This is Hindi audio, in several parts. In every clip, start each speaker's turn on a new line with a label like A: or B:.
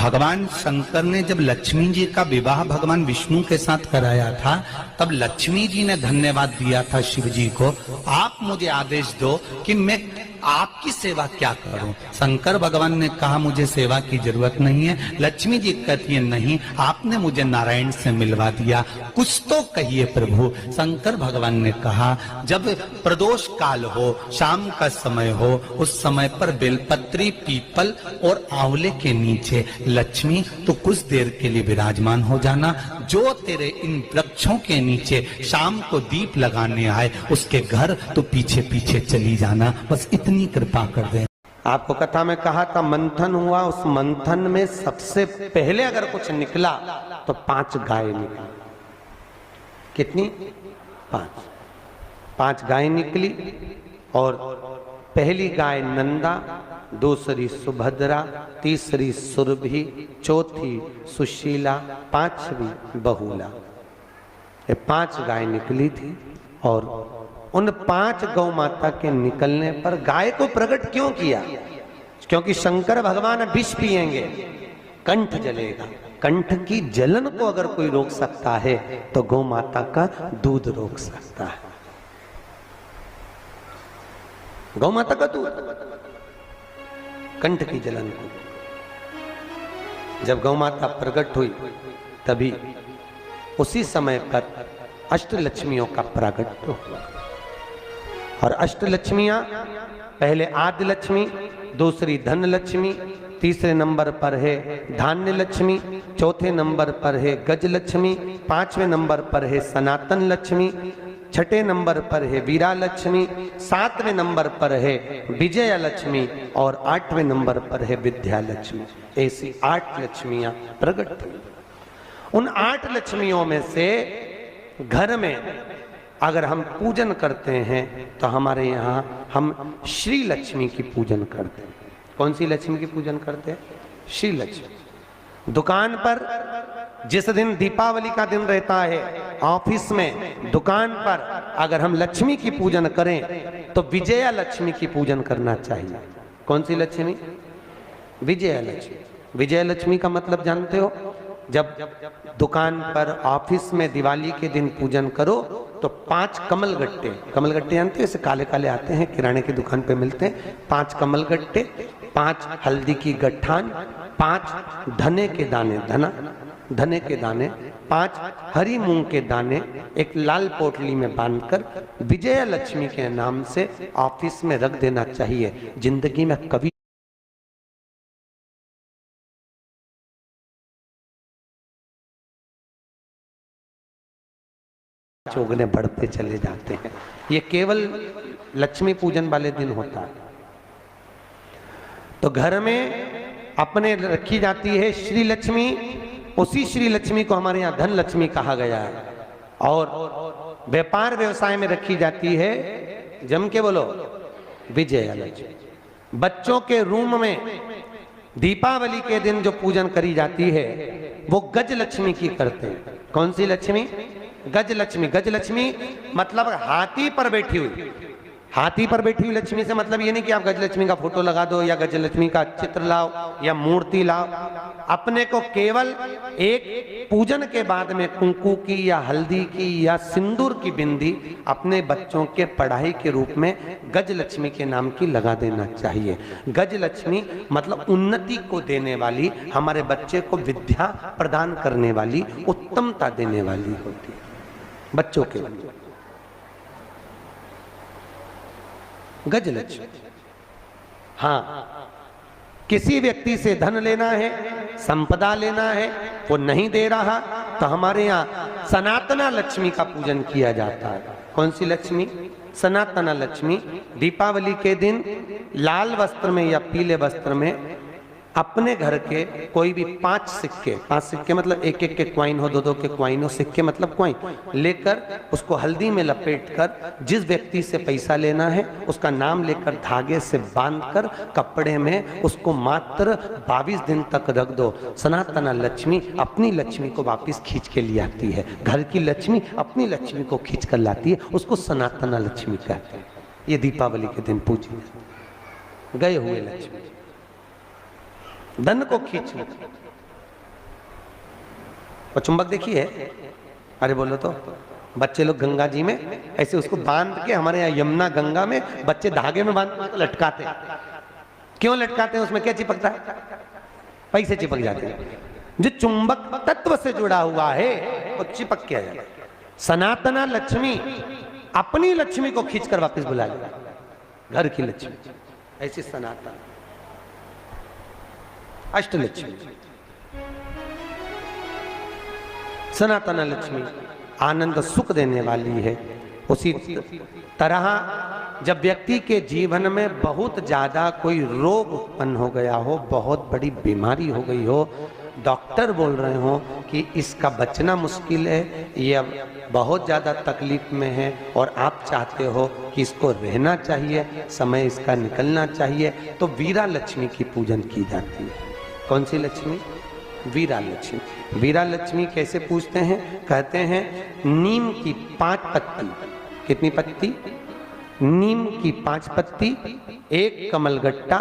A: भगवान शंकर ने जब लक्ष्मी जी का विवाह भगवान विष्णु के साथ कराया था, तब लक्ष्मी जी ने धन्यवाद दिया था शिव जी को, आप मुझे आदेश दो कि मैं आपकी सेवा क्या करूं। शंकर भगवान ने कहा मुझे सेवा की जरूरत नहीं है। लक्ष्मी जी कहती है नहीं, आपने मुझे नारायण से मिलवा दिया, कुछ तो कहिए प्रभु। शंकर भगवान ने कहा जब प्रदोष काल हो, शाम का समय हो, उस समय पर बेलपत्री, पीपल और आंवले के नीचे लक्ष्मी तो कुछ देर के लिए विराजमान हो जाना। जो तेरे इन वृक्षों के नीचे शाम को दीप लगाने आए उसके घर तो पीछे पीछे चली जाना, बस इतनी कृपा कर दे।
B: आपको कथा में कहा था मंथन हुआ, उस मंथन में सबसे पहले अगर कुछ निकला तो 5 गाय निकली। कितनी? 5 गाय निकली। और पहली गाय नंदा, दूसरी सुभद्रा, तीसरी सुरभि, चौथी सुशीला, 5वीं बहुला। ये 5 गाय निकली थी। और उन 5 गौ माता के निकलने पर गाय को प्रकट क्यों किया? क्योंकि शंकर भगवान विष पिएंगे, कंठ जलेगा। कंठ की जलन को अगर कोई रोक सकता है तो गौ माता का दूध रोक सकता है। गौ माता का दूध कंठ की जलन को। जब गौ माता प्रकट हुई तभी उसी समय पर अष्टलक्ष्मियों का प्रागट्य हुआ। और अष्टलक्ष्मियां, पहले आदि लक्ष्मी, दूसरी धन लक्ष्मी, तीसरे नंबर पर है धान्य लक्ष्मी, चौथे नंबर पर है गज लक्ष्मी, 5वें नंबर पर है सनातन लक्ष्मी, 6ठे नंबर पर है वीरा लक्ष्मी, 7वें नंबर पर है विजया लक्ष्मी और 8वें नंबर पर है विद्या लक्ष्मी। ऐसी 8 लक्ष्मियां प्रकट हुई। उन 8 लक्ष्मियों में से घर में अगर हम पूजन करते हैं तो हमारे यहाँ हम श्री लक्ष्मी की पूजन करते हैं। कौन सी लक्ष्मी की पूजन करते हैं? श्री लक्ष्मी। दुकान पर जिस दिन दीपावली का दिन रहता है, ऑफिस में, दुकान पर अगर हम लक्ष्मी की पूजन करें तो विजया लक्ष्मी की पूजन करना चाहिए। कौन सी लक्ष्मी? विजया लक्ष्मी। विजया लक्ष्मी का मतलब जानते हो? जब दुकान पर, ऑफिस में दिवाली के दिन पूजन करो तो 5 कमलगट्टे, कमलगट्टे जानते हो? ऐसे काले काले आते हैं, किराने की दुकान पे मिलते हैं। 5 कमलगट्टे, 5 हल्दी की गट्ठान, 5 धने के दाने, धने के दाने, 5 हरी मूंग के दाने एक लाल पोटली में बांधकर विजया लक्ष्मी के नाम से ऑफिस में रख देना चाहिए। जिंदगी में कभी चौगने बढ़ते चले जाते हैं। ये केवल लक्ष्मी पूजन वाले दिन होता है। तो घर में अपने रखी जाती है श्री लक्ष्मी। उसी श्री लक्ष्मी को हमारे यहाँ धन लक्ष्मी कहा गया है। और व्यापार व्यवसाय में रखी जाती है, जम के बोलो, विजया लक्ष्मी। बच्चों के रूम में दीपावली के दिन जो पूजन करी जाती है वो गज लक्ष्मी की करते हैं। कौन सी लक्ष्मी? गज लक्ष्मी। गज लक्ष्मी मतलब हाथी पर बैठी हुई। हाथी पर बैठी हुई लक्ष्मी से मतलब ये नहीं कि आप गज लक्ष्मी का फोटो लगा दो या गज लक्ष्मी का चित्र लाओ या मूर्ति लाओ। अपने को केवल एक पूजन के बाद में कुंकू की या हल्दी की या सिंदूर की बिंदी अपने बच्चों के पढ़ाई के रूप में गज लक्ष्मी के नाम की लगा देना चाहिए। गज लक्ष्मी मतलब उन्नति को देने वाली, हमारे बच्चे को विद्या प्रदान करने वाली, उत्तमता देने वाली होती है बच्चों के लिए। गज लक्ष्मी। हाँ, किसी व्यक्ति से धन लेना है, संपदा लेना है, वो नहीं दे रहा तो हमारे यहाँ सनातना लक्ष्मी का पूजन किया जाता है। कौन सी लक्ष्मी? सनातना लक्ष्मी। दीपावली के दिन लाल वस्त्र में या पीले वस्त्र में अपने घर के कोई भी 5 सिक्के मतलब एक एक के क्वाइन हो, 2-2 के क्वाइन हो, सिक्के मतलब क्वाइन, लेकर उसको हल्दी में लपेटकर जिस व्यक्ति से पैसा लेना है उसका नाम लेकर धागे से बांधकर कपड़े में उसको मात्र 22 दिन तक रख दो। सनातना लक्ष्मी अपनी लक्ष्मी को वापस खींच के ले आती है। घर की लक्ष्मी अपनी लक्ष्मी को खींच कर लाती है, उसको सनातना लक्ष्मी कहते हैं। ये दीपावली के दिन पूजी गए हुए लक्ष्मी। धन को खींचो। वो चुंबक देखिए, अरे बोलो तो, बच्चे लोग गंगा जी में ऐसे उसको बांध के, हमारे यहाँ यमुना गंगा में बच्चे धागे में बांध के लटकाते हैं। क्यों लटकाते हैं? उसमें क्या चिपकता है? पैसे चिपक जाते हैं। जो चुंबक तत्व से जुड़ा हुआ है वो चिपक के आ जाता है। सनातना लक्ष्मी अपनी लक्ष्मी को खींचकर वापस बुला लेगा, घर की लक्ष्मी, ऐसी सनातन अष्टलक्ष्मी। सनातन लक्ष्मी आनंद सुख देने वाली है। उसी तरह जब व्यक्ति के जीवन में बहुत ज्यादा कोई रोग उत्पन्न हो गया हो, बहुत बड़ी बीमारी हो गई हो, डॉक्टर बोल रहे हो कि इसका बचना मुश्किल है, ये अब बहुत ज़्यादा तकलीफ में है और आप चाहते हो कि इसको रहना चाहिए, समय इसका निकलना चाहिए, तो वीरा लक्ष्मी की पूजन की जाती है। कौन सी लक्ष्मी? वीरा लक्ष्मी। वीरा लक्ष्मी कैसे पूजते हैं? कहते हैं नीम की 5 पत्ती। कितनी पत्ती? नीम की 5 पत्ती, एक कमलगट्टा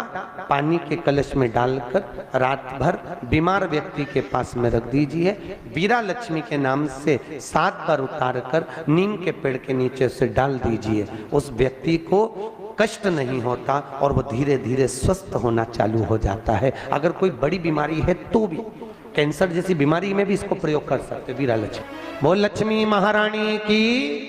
B: पानी के कलश में डालकर रात भर बीमार व्यक्ति के पास में रख दीजिए। वीरा लक्ष्मी के नाम से 7 बार उतार कर नीम के पेड़ के नीचे से डाल दीजिए। उस व्यक्ति को कष्ट नहीं होता और वो धीरे धीरे स्वस्थ होना चालू हो जाता है। अगर कोई बड़ी बीमारी है तो भी, कैंसर जैसी बीमारी में भी इसको प्रयोग कर सकते। वीरा लक्ष्मी। बोल लक्ष्मी महारानी की